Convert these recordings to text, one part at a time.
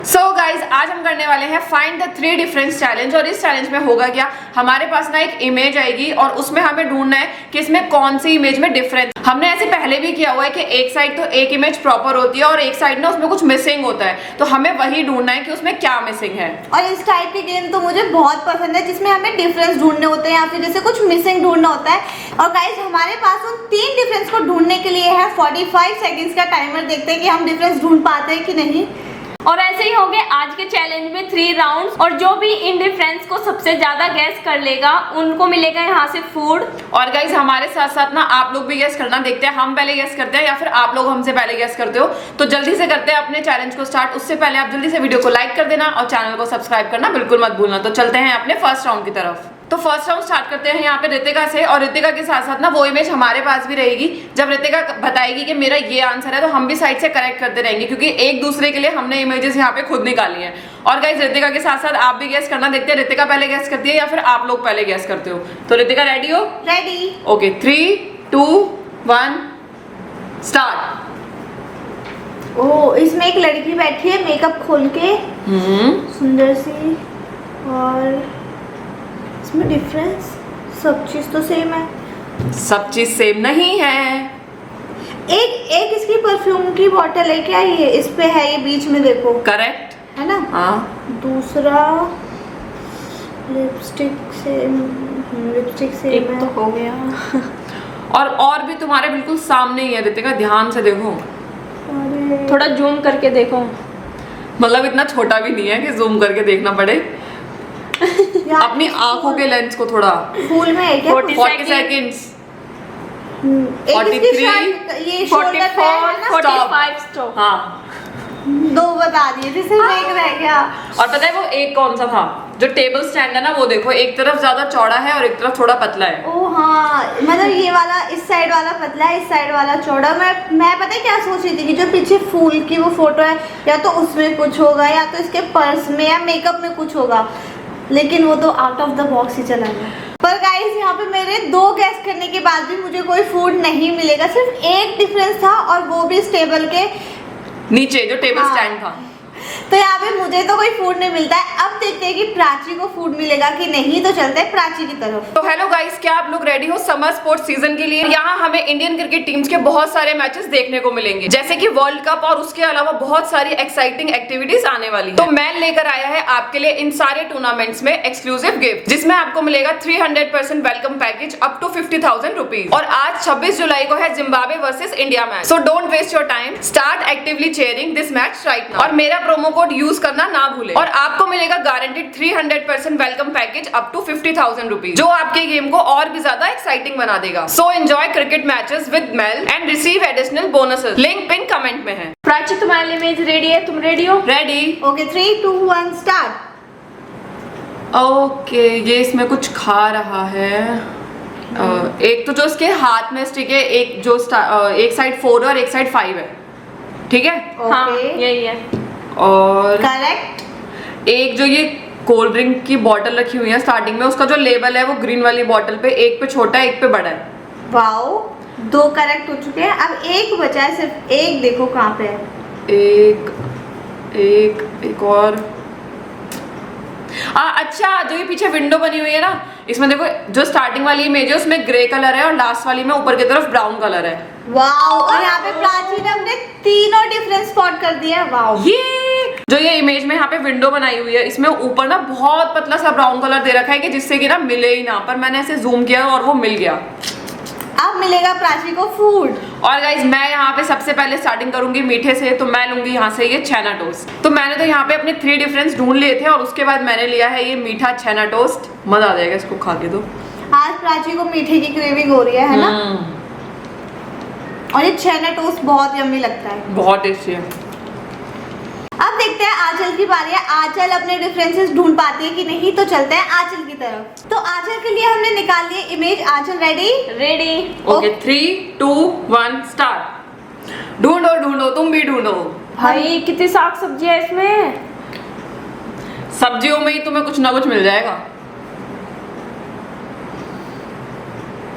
So guys आज हम करने वाले हैं फाइंड द 3 डिफरेंस चैलेंज। और इस चैलेंज में होगा क्या, हमारे पास ना एक इमेज आएगी और उसमें हमें ढूंढना है कि इसमें कौन सी इमेज में डिफरेंस। हमने ऐसे पहले भी किया हुआ है कि एक साइड तो एक इमेज प्रॉपर होती है और एक साइड ना उसमें कुछ मिसिंग होता है, तो हमें वही ढूंढना है कि उसमें क्या मिसिंग है। और इस टाइप के गेम तो मुझे बहुत पसंद है जिसमें हमें डिफरेंस ढूंढने होते हैं या फिर जैसे कुछ मिसिंग ढूंढना होता है। और गाइस हमारे पास उन 3 डिफरेंस को ढूंढने के लिए है 45 सेकंड्स का टाइमर। देखते हैं कि हम डिफरेंस ढूंढ पाते हैं कि नहीं। और ऐसे ही हो गए आज के चैलेंज में 3 राउंड्स, और जो भी इन डिफरेंस को सबसे ज्यादा गैस कर लेगा उनको मिलेगा यहाँ से फूड। और गाइज हमारे साथ साथ ना आप लोग भी गैस करना, देखते हैं हम पहले गैस करते हैं या फिर आप लोग हमसे पहले गैस करते हो। तो जल्दी से करते हैं अपने चैलेंज को स्टार्ट। उससे पहले आप जल्दी से वीडियो को लाइक कर देना और चैनल को सब्सक्राइब करना बिल्कुल मत भूलना। तो चलते हैं अपने फर्स्ट राउंड की तरफ। तो फर्स्ट राउंड स्टार्ट करते हैं यहाँ पे रितिका से। और रितिका के साथ साथ ना वो इमेज हमारे पास भी रहेगी। जब रितिका बताएगी कि मेरा ये आंसर है तो हम भी साइड से करेक्ट करते रहेंगे, क्योंकि एक दूसरे के लिए हमने इमेजेस यहाँ पे खुद निकाली हैं। और गाइस रितिका के साथ साथ आप भी गैस करना, देखते हैं रितिका पहले गैस करती है या फिर आप लोग पहले गैस करते हो। तो रितिका रेडी हो? रेडी। Okay 3, 2, 1 start. ओ इसमें एक लड़की बैठी है मेकअप खोल के, सुंदर सी। और इसमें डिफरेंस, सब चीज तो सेम है। सब चीज सेम नहीं है। एक इसकी परफ्यूम की बोतल है क्या, ये इस पे है, ये बीच में देखो। करेक्ट है ना? हाँ। दूसरा लिपस्टिक सेम एक है। तो हो गया। और भी तुम्हारे बिल्कुल सामने ही है रितिका, ध्यान से देखो। अरे थोड़ा जूम करके देखो। मतलब इतना छोटा भी नहीं है कि जूम करके देखना पड़े। यार, अपनी आंखों के लेंस को थोड़ा। फूल में है क्या? 40 सेकंड्स। एक 43, इसकी ये शोल्डर पे है ना? 45 स्टॉप। हाँ 2 बता दिए थे, सिर्फ एक रह गया। और पता है वो एक कौन सा था? जो टेबल स्टैंड है ना, वो देखो एक तरफ ज्यादा चौड़ा है और एक तरफ थोड़ा पतला है। ओ हाँ, मतलब ये वाला इस साइड वाला पतला है, इस साइड वाला चौड़ा। मैं पता है क्या सोच रही थी कि जो पीछे फूल की वो फोटो है, या तो उसमें कुछ होगा या तो इसके पर्स में या मेकअप में कुछ होगा, लेकिन वो तो आउट ऑफ द बॉक्स ही चला गया। पर गाइस यहाँ पे मेरे 2 गैस करने के बाद भी मुझे कोई फूड नहीं मिलेगा। सिर्फ एक डिफरेंस था और वो भी इस टेबल के नीचे जो टेबल स्टैंड था। तो यहाँ पे मुझे तो कोई फूड नहीं मिलता है। अब देखते हैं कि प्राची को फूड मिलेगा कि नहीं। तो चलते हैं प्राची की तरफ। तो हेलो गाइस, क्या आप लोग रेडी हो समर स्पोर्ट्स सीजन के लिए? यहाँ हमें इंडियन क्रिकेट टीम्स के बहुत सारे मैचेस देखने को मिलेंगे, जैसे कि वर्ल्ड कप, और उसके अलावा बहुत सारी एक्साइटिंग एक्टिविटीज आने वाली है। तो मैं लेकर आया है आपके लिए इन सारे टूर्नामेंट्स में एक्सक्लूसिव गिफ्ट, जिसमें आपको मिलेगा 300% welcome package up to 50,000 rupees. और आज 26 जुलाई को है Zimbabwe versus India match. So don't waste your time, start actively cheering this match right now. और मेरा प्रोमो कोड यूज करना ना भूले। और आपको मिलेगा guaranteed 300% welcome package up to 50,000 rupees, जो आपके गेम को और भी ज्यादा एक्साइटिंग बना देगा। So enjoy cricket matches with male and receive additional bonuses. Link pin comment में है। प्राची तुम्हारे लिए इमेज रेडी है, तुम रेडी हो? रेडी। Okay 3, 2, 1 start. ओके ये इसमें कुछ खा रहा है। एक तो जो इसके हाथ में स्टिक है, एक जो एक साइड 4 और एक साइड 5 है, ठीक है? हाँ ओके यही है। और करेक्ट। एक जो ये कोल्ड ड्रिंक की बोतल रखी हुई है स्टार्टिंग में, उसका जो लेबल है वो ग्रीन वाली बोतल पे, एक पे छोटा है एक पे बड़ा है। वाओ 2 करेक्ट हो चुके हैं। अब एक बचा है, सिर्फ एक। देखो कहाँ पे है। एक और। अच्छा जो ये पीछे विंडो बनी हुई है ना, इसमें देखो जो स्टार्टिंग वाली इमेज है उसमें ग्रे कलर है और लास्ट वाली में ऊपर की तरफ ब्राउन कलर है। वाओ, और यहाँ पे प्राची ने अपने तीनों डिफरेंस स्पॉट कर दिया है। वाओ, ये जो ये इमेज में यहाँ पे विंडो बनाई हुई है, इसमें ऊपर ना बहुत पतला सा ब्राउन कलर दे रखा है कि जिससे कि ना मिले ही ना, पर मैंने ऐसे जूम किया और वो मिल गया। अब मिलेगा प्राची को फूड। और गाइज मैं यहाँ पे सबसे पहले स्टार्टिंग करूंगी मीठे से, तो मैं लूंगी यहाँ से ये छेना टोस्ट। तो मैंने तो यहाँ पे अपने 3 डिफरेंस ढूंढ लिए थे और उसके बाद मैंने लिया है ये मीठा छेना टोस्ट। मजा आ जाएगा इसको खा के। तो आज प्राची को मीठे की क्रेविंग हो रही है ना? और ये छेना टोस्ट बहुत यम्मी लगता है, बहुत टेस्टी है। अब देखते हैं आंचल की बारी है। आंचल अपने डिफरेंसेस ढूंढ पाती है कि नहीं। तो चलते हैं आंचल की तरफ। तो आंचल के लिए हमने निकाल लिए इमेज। आंचल रेडी? रेडी। Okay 3, 2, 1 start. ढूंढो ढूंढो, तुम भी ढूंढो। भाई कितनी साग सब्जी है इसमें। सब्जियों में ही तुम्हें कुछ ना कुछ मिल जाएगा।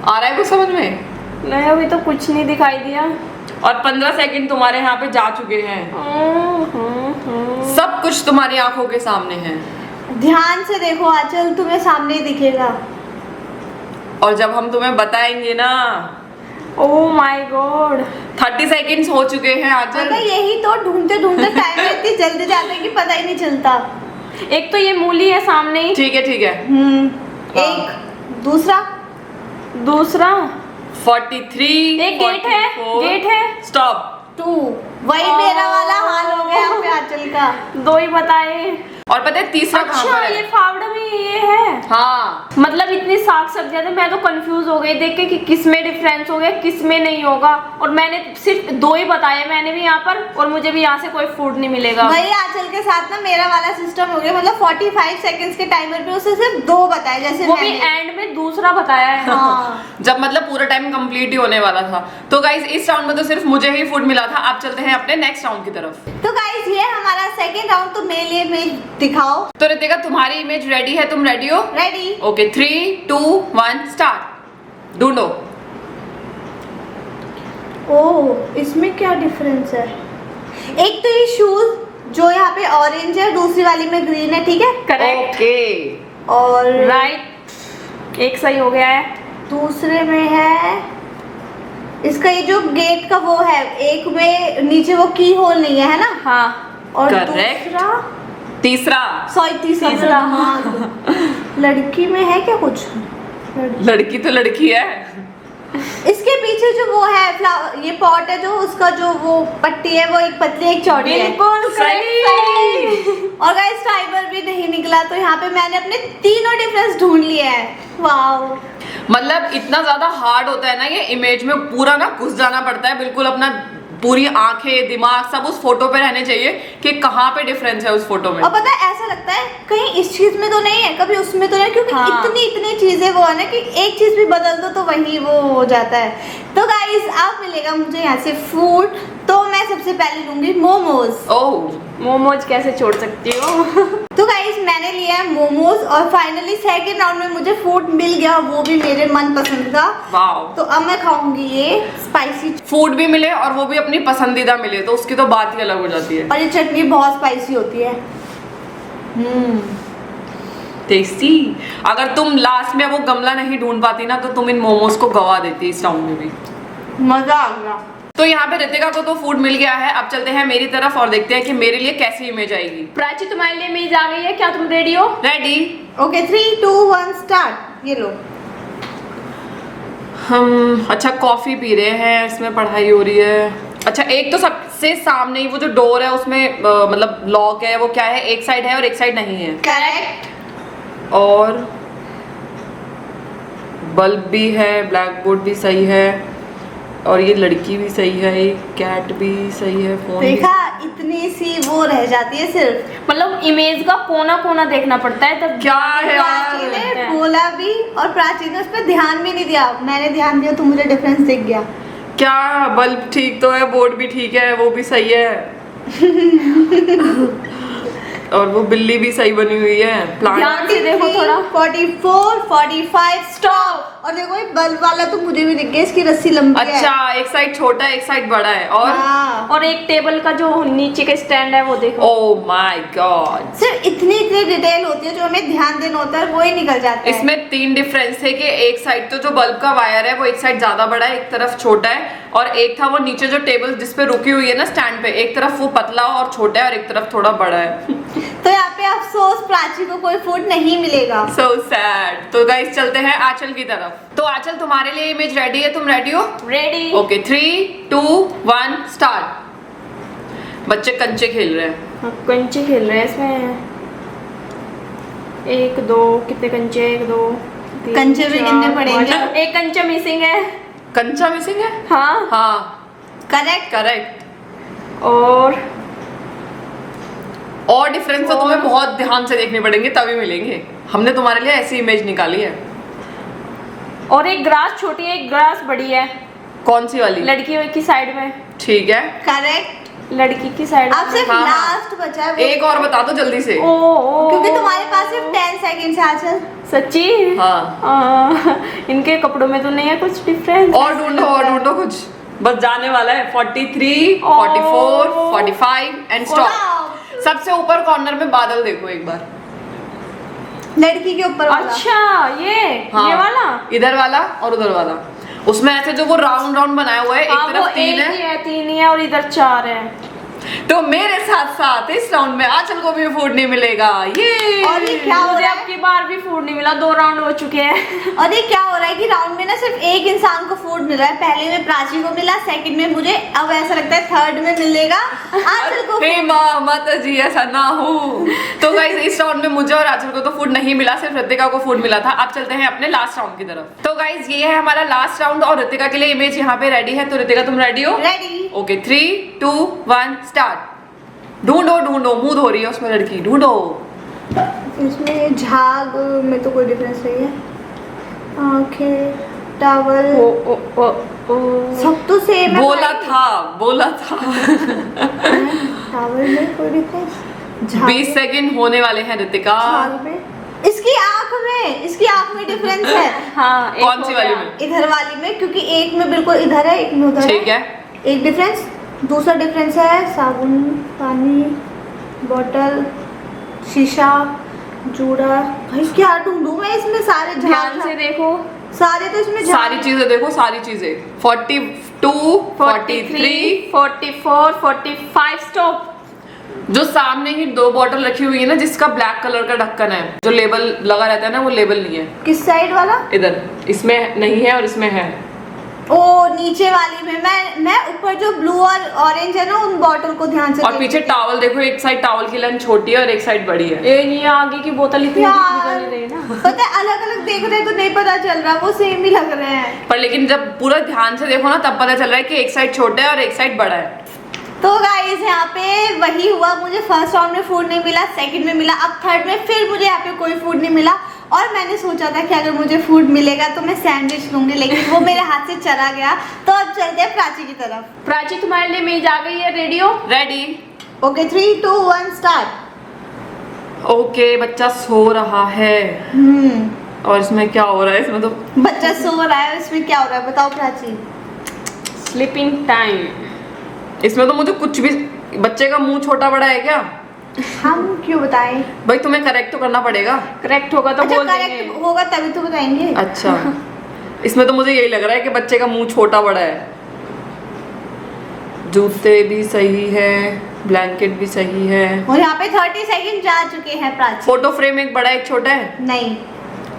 आ रहा है कुछ समझ में? नहीं अभी तो कुछ नहीं दिखाई दिया। और 15 सेकंड तुम्हारे यहाँ पे जा चुके हैं। सब कुछ तुम्हारी आंखों के सामने है। ध्यान से देखो आंचल, तुम्हें सामने ही दिखेगा। और जब हम तुम्हें बताएंगे ना, ओह माय गॉड, 30 सेकंड्स हो चुके हैं आंचल। मगर यही तो ढूंढते ढूंढते टाइम इतनी जल्दी जाता है कि पता ही नहीं चलता। एक तो ये मूली है सामने ही। ठीक है ठीक है। एक दूसरा 43 एक गेट है, 44, गेट है। स्टॉप। 2 वही मेरा वाला हाल हो गया यहाँ पे आंचल का। 2 ही बताए। और पता है तीसरा कहाँ अच्छा, पर ये है? फावड़ा में ये है। हाँ, मतलब इतनी साग सब्जियां थे, मैं तो कंफ्यूज हो गई देख के कि किस में डिफरेंस हो गया किस में नहीं होगा। और मैंने सिर्फ 2 ही बताए मैंने भी यहाँ पर, और मुझे भी यहाँ से कोई फूड नहीं मिलेगा। वही आंचल के साथ ना मेरा वाला सिस्टम हो गया। मतलब 45 सेकंड्स के टाइमर पे उसे सिर्फ 2 बताए, जैसे वो भी मैंने। एंड में दूसरा बताया है। हाँ। जब मतलब पूरा टाइम कंप्लीट ही होने वाला था। तो गाइज इस राउंड में तो सिर्फ मुझे ही फूड मिला था। आप चलते हैं अपने नेक्स्ट राउंड की तरफ। तो गाइस ये हमारा सेकंड राउंड, तो मेरे लिए इमेज दिखाओ। तो रितिका तुम्हारी इमेज रेडी है, तुम रेडी हो? रेडी। Okay 3 2 1 start. ढूंढो। ओह, इसमें क्या डिफरेंस है? एक तो ये शूज जो यहाँ पे ऑरेंज है, दूसरी वाली में ग्रीन है, ठीक है। करेक्ट। ओके और राइट, एक सही हो गया है। दूसरे में है इसका ये जो गेट का वो है, एक में नीचे वो की होल नहीं है ना। हाँ, और Correct. दूसरा तीसरा तीसरा हाँ। लड़की में है क्या कुछ? लड़की तो लड़की है। इसके पीछे जो वो है फ्लावर, ये पॉट है जो उसका जो वो पट्टी है, वो एक पतली एक चौड़ी है। बिल्कुल सही। और गाइस टाइमर भी नहीं निकला, तो यहाँ पे मैंने अपने तीनों डिफरेंस ढूंढ लिए हैं। वाओ, मतलब इतना ज्यादा हार्ड होता है ना ये इमेज में, पूरा ना घुस जाना पड़ता है बिल्कुल। अपना पूरी आंखें दिमाग सब उस फोटो पे रहने चाहिए कि कहाँ पे डिफरेंस है उस फोटो में। और पता है ऐसा लगता है कहीं इस चीज में तो नहीं है, कभी उसमें तो नहीं, क्योंकि हाँ। इतनी चीजें वो है ना कि एक चीज भी बदल दो तो वही वो हो जाता है। तो गाइस अब मिलेगा मुझे यहाँ से फूड, तो मैं सबसे पहले लूंगी मोमोज। ओह, मोमोज कैसे छोड़ सकती हो? तो गाइस मैंने लिया है मोमोज, और फाइनली सेकंड राउंड में मुझे फूड मिल गया, वो भी मेरे मनपसंद का। वाओ। तो अब मैं खाऊंगी ये स्पाइसी, फूड भी मिले और वो भी अपनी पसंदीदा मिले तो उसकी तो बात ही अलग हो जाती है। और ये चटनी बहुत स्पाइसी होती है। टेस्टी। अगर तुम लास्ट में वो गमला नहीं ढूंढ पाती ना तो तुम इन मोमोज को गवा देती इस राउंड में भी। मजा आ गया। तो यहाँ पे रितिका को तो फूड मिल गया है। अब चलते हैं मेरी तरफ और देखते हैं कि मेरे लिए कैसी इमेज आएगी। प्राची तुम्हारे लिए इमेज आ गई है, क्या तुम रेडी हो? रेडी। Okay 3 2 1 start. ये लो। हम अच्छा कॉफी पी रहे हैं, इसमें पढ़ाई हो रही है। अच्छा एक तो सबसे सामने ही वो जो डोर है उसमें मतलब लॉक है, वो क्या है, एक साइड है और एक साइड नहीं है। करेक्ट। और बल्ब भी है, ब्लैक बोर्ड भी सही है, और ये लड़की भी सही है, एक कैट भी सही है, फोन भी। देखा, इतनी सी वो रह जाती है सिर्फ। मतलब इमेज का कोना कोना देखना पड़ता है तब। क्या है प्राची यार? ने बोला भी और प्राची ने उस पर ध्यान भी नहीं दिया, मैंने ध्यान दिया तो मुझे डिफरेंस दिख गया। क्या बल्ब ठीक तो है, बोर्ड भी ठीक है, वो भी सही है और वो बिल्ली भी सही बनी हुई है। प्लांट ध्यान से देखो थोड़ा। 44 45 स्टॉप। और देखो ये बल्ब वाला तो मुझे भी दिख गया, इसकी रस्सी लंबी है। अच्छा एक साइड छोटा है एक साइड बड़ा है। और हाँ। और एक टेबल का जो नीचे का स्टैंड है वो देखो। ओह माय गॉड, सिर्फ इतनी डिटेल होती है जो हमें ध्यान देना होता है, वो ही निकल जाता है। इसमें 3 डिफरेंस थे कि एक साइड तो जो बल्ब का वायर है वो एक साइड ज्यादा बड़ा है, एक तरफ छोटा है, और एक था वो नीचे जो टेबल जिसपे रुकी हुई है ना स्टैंड पे, एक तरफ वो पतला और छोटा है और एक तरफ थोड़ा बड़ा है। तो यहाँ पे अफसोस प्राची को कोई फूड नहीं मिलेगा। So sad। तो गाइस चलते हैं आंचल की तरफ। तो आंचल तुम्हारे लिए इमेज रेडी है, तुम रेडी हो? रेडी। Okay 3 2 1 start. बच्चे कंचे खेल रहे हैं। कंचे खेल रहे हैं इसमें। 1 2 कितने कंचे? 1 2 3 कंचे भी 4, गिनने पड़ेंगे। 5, एक कंचा मिसिंग है। कंचा मिसिंग है? हाँ। हाँ करेक्ट। करेक्ट। और डिफरेंस तो तुम्हें बहुत ध्यान से देखने पड़ेंगे तभी मिलेंगे। हमने तुम्हारे लिए ऐसी इमेज निकाली है। और एक ग्रास छोटी है, एक ग्रास बड़ी है। कौन सी वाली? लड़की की साइड में। ठीक है। करेक्ट। लड़की की साइड अब सिर्फ हाँ, हाँ। लास्ट बचा है वो। एक और बता दो जल्दी से। ओ क्योंकि तुम्हारे पास सिर्फ 10 सेकंड है आंचल। सच्ची? हाँ। इनके कपड़ों में तो नहीं है कुछ डिफरेंस। और ढूंढो कुछ। बस जाने वाला है 43, 44, 45 एंड स्टॉप। सबसे ऊपर कॉर्नर में बादल देखो एक बार, लड़की के ऊपर वाला। अच्छा ये वाला, इधर वाला और उधर वाला, उसमें ऐसे जो वो राउंड राउंड बनाया हुआ है, एक तरफ 3 ही है और इधर 4 है। तो मेरे साथ साथ इस राउंड में आंचल को भी फूड नहीं मिलेगा। ये और ये क्या हो मुझे रहा है? अब की बार भी फूड नहीं मिला, 2 राउंड हो चुके हैं। और ये क्या हो रहा है कि राउंड में ना सिर्फ एक इंसान को फूड मिल रहा है। पहले में प्राची को मिला, सेकंड में मुझे, अब ऐसा लगता है थर्ड में मिलेगा आंचल को। हे माँ माता जी ऐसा ना हो। तो गाइस इस राउंड में मुझे और आंचल को तो फूड नहीं मिला, सिर्फ ऋतिका को फूड मिला था। अब चलते हैं अपने लास्ट राउंड की तरफ। तो गाइस ये है हमारा लास्ट राउंड और ऋतिका के लिए इमेज यहाँ पे रेडी है। तो ऋतिका तुम रेडी हो? रेडी। Okay 3, 2, 1 start. ढूंढो ढूंढो, मुंह धो रही है उसमें लड़की, ढूंढो। इसमें झाग में तो कोई डिफरेंस नहीं है। आंखें, टावल, सब तो सेम है। बोला था टावल में कोई डिफरेंस। 20 सेकंड होने वाले हैं ऋतिका। झाग में, इसकी आंख में डिफरेंस है। हाँ, एक कौन हो सी वाली गया। में? इधर वाली में, क्योंकि एक में बिल्कुल इधर है, एक में उधर ठीक है। एक डिफरेंस। दूसरा डिफरेंस है साबुन, पानी, बोतल, शीशा, जूड़ा। भाई क्या ढूंढूं मैं इसमें? सारे ध्यान से देखो, सारे तो इसमें सारी चीजें देखो, सारी चीजें 42, 43, 44, 45 स्टॉप। जो सामने ही 2 बॉटल रखी हुई है ना, जिसका ब्लैक कलर का ढक्कन है, जो लेबल लगा रहता है ना, वो लेबल नहीं है। किस साइड वाला? इधर, इसमें नहीं है और इसमें है। ओ नीचे वाली में। मैं ऊपर जो ब्लू और ऑरेंज है ना, उन बॉटल को ध्यान से और पीछे टावल देखो, एक साइड टावल की लाइन छोटी है और एक साइड बड़ी है। ये आगे की बोतल इतनी यार, नहीं रही ना। पता है अलग अलग देख रहे हैं तो नहीं पता चल रहा, वो सेम ही लग रहे हैं। पर लेकिन जब पूरा ध्यान से देखो ना, तब पता चल रहा है कि एक साइड छोटा है और एक साइड बड़ा है। तो गाइस यहाँ पे वही हुआ, मुझे फर्स्ट राउंड में फूड नहीं मिला, सेकंड में मिला, अब थर्ड में फिर मुझे यहाँ पे कोई फूड नहीं मिला। और मैंने सोचा था कि अगर मुझे फूड मिलेगा तो मैं सैंडविच लूंगी, लेकिन वो मेरे हाथ से चला गया। तो अब चलते हैं प्राची की तरफ। प्राची तुम्हारे लिए मेज आ गई है, रेडी हो? रेडी। Okay 3, 2, 1 start. ओके बच्चा सो रहा है। और इसमें क्या हो रहा है? इसमें तो बच्चा सो रहा है, इसमें क्या हो रहा है बताओ प्राची? Sleeping time. इसमें तो मुझे कुछ भी, बच्चे का मुंह छोटा बड़ा है क्या? हम क्यों बताएं? भाई तुम्हें करेक्ट तो करना पड़ेगा। करेक्ट होगा तो अच्छा बोल देंगे। करेक्ट होगा तभी तो बताएंगे। अच्छा इसमें तो मुझे यही लग रहा है कि बच्चे का मुंह छोटा बड़ा है। जूते भी सही है, ब्लैंकेट भी सही है। और यहाँ पे 30 सेकंड जा चुके हैं प्राची। फोटो फ्रेम एक बड़ा एक छोटा है। नहीं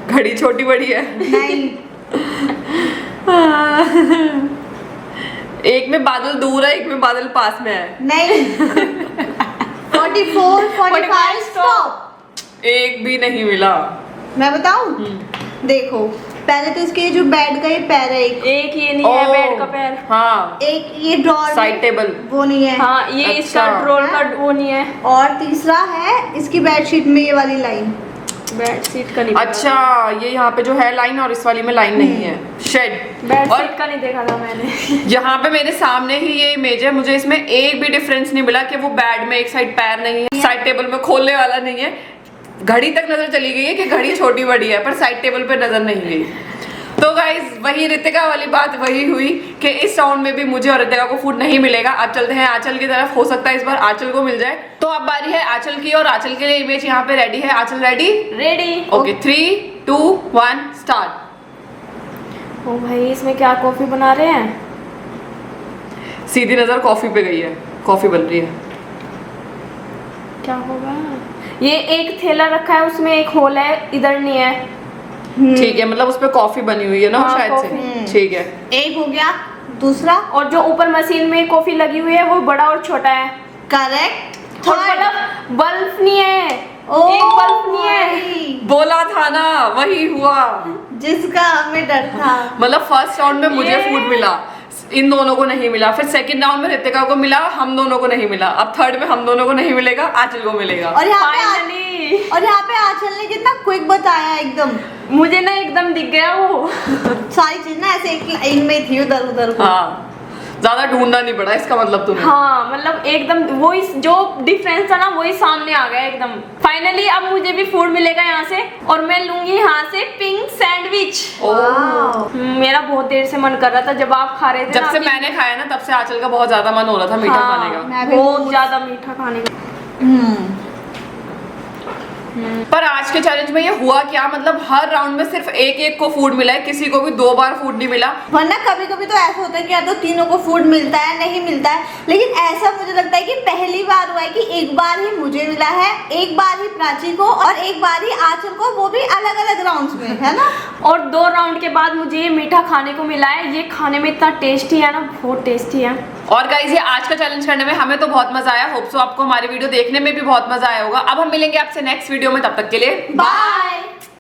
घड़ी छोटी बड़ी है। नहीं एक में बादल दूर है, एक में बादल पास में है। नहीं 44, 45 स्टॉप। एक भी नहीं मिला। मैं बताऊं? देखो पहले तो इसके जो बेड का ये पैर है, एक ये नहीं है बेड का पैर। हाँ एक ये ड्रॉर साइड टेबल वो नहीं है। हाँ ये अच्छा। इसका ड्रॉर का वो नहीं है। और तीसरा है इसकी बेडशीट में ये वाली लाइन। बेडशीट का नहीं। अच्छा ये यहाँ पे जो है लाइन और इस वाली में लाइन नहीं है। शेड। और बेडशीट का नहीं देखा था मैंने। यहाँ पे मेरे सामने ही ये इमेज है, मुझे इसमें एक भी डिफरेंस नहीं मिला कि वो बेड में एक साइड पैर नहीं है, साइड टेबल में खोलने वाला नहीं है। घड़ी तक नजर चली गई है कि घड़ी छोटी बड़ी है, पर साइड टेबल पे नजर नहीं गई। तो गाइज वही ऋतिका वाली बात वही हुई कि इस राउंड में भी मुझे और ऋतिका को फूड नहीं मिलेगा। अब चलते हैं आंचल की तरफ, हो सकता है इस बार आंचल को मिल जाए। तो अब बारी है आंचल की और आंचल के लिए इमेज यहाँ पे रेडी है। Aanchal ready? Ready. Okay 3, 2, 1 start. ओ भाई इसमें क्या कॉफी बना रहे हैं? सीधी नजर कॉफी पे गई है, कॉफी बन रही है। क्या होगा? ये एक थैला रखा है, उसमें एक होल है, इधर नहीं है। ठीक है, मतलब उस पे कॉफी बनी हुई है ना, हाँ, शायद कॉफी। से। ठीक है, एक हो गया। दूसरा और जो ऊपर मशीन में कॉफी लगी हुई है वो बड़ा और छोटा है। करेक्ट। और मतलब बल्ब नहीं है, एक बल्ब नहीं है। बोला था ना, वही हुआ। जिसका हमें डर था। मतलब फर्स्ट राउंड में मुझे ये- फूड मिला, इन दोनों को नहीं मिला। फिर सेकंड राउंड में ऋतिका को मिला, हम दोनों को नहीं मिला। अब थर्ड में हम दोनों को नहीं मिलेगा, आंचल को मिलेगा। और यहाँ पे फाइनली आंचल ने कितना क्विक बताया एकदम। मुझे ना एकदम दिख गया वो। सारी चीज ना ऐसे एक लाइन में थी, उधर उधर को। हाँ ज्यादा ढूंढना नहीं पड़ा इसका मतलब तुम्हें। हाँ मतलब एकदम वही जो डिफरेंस था ना वही सामने आ गया एकदम। फाइनली अब मुझे भी फूड मिलेगा यहाँ से और मैं लूंगी यहाँ से पिंक सैंडविच। मेरा बहुत देर से मन कर रहा था जब आप खा रहे थे जब से मैंने खाया ना तब से आंचल का बहुत ज्यादा मन हो रहा था मीठा खाने का। मैं भी बहुत ज्यादा मीठा खाने का। पर आज के चैलेंज में ये हुआ क्या, मतलब हर राउंड में सिर्फ एक एक को फूड मिला है, किसी को भी 2 बार फूड नहीं मिला। वरना कभी कभी तो ऐसा होता है कि या तो तीनों को फूड मिलता है नहीं मिलता है, लेकिन ऐसा मुझे लगता है कि पहली बार हुआ है कि एक बार ही मुझे मिला है, एक बार ही प्राची को और एक बार ही आंचल को, वो भी अलग अलग राउंड्स में, है ना। और 2 राउंड के बाद मुझे ये मीठा खाने को मिला है। ये खाने में इतना टेस्टी है ना, बहुत टेस्टी है। और गाइस ये आज का चैलेंज करने में हमें तो बहुत मजा आया। होप सो आपको हमारी वीडियो देखने में भी बहुत मजा आया होगा। अब हम मिलेंगे आपसे नेक्स्ट वीडियो में, तब तक के लिए बाय।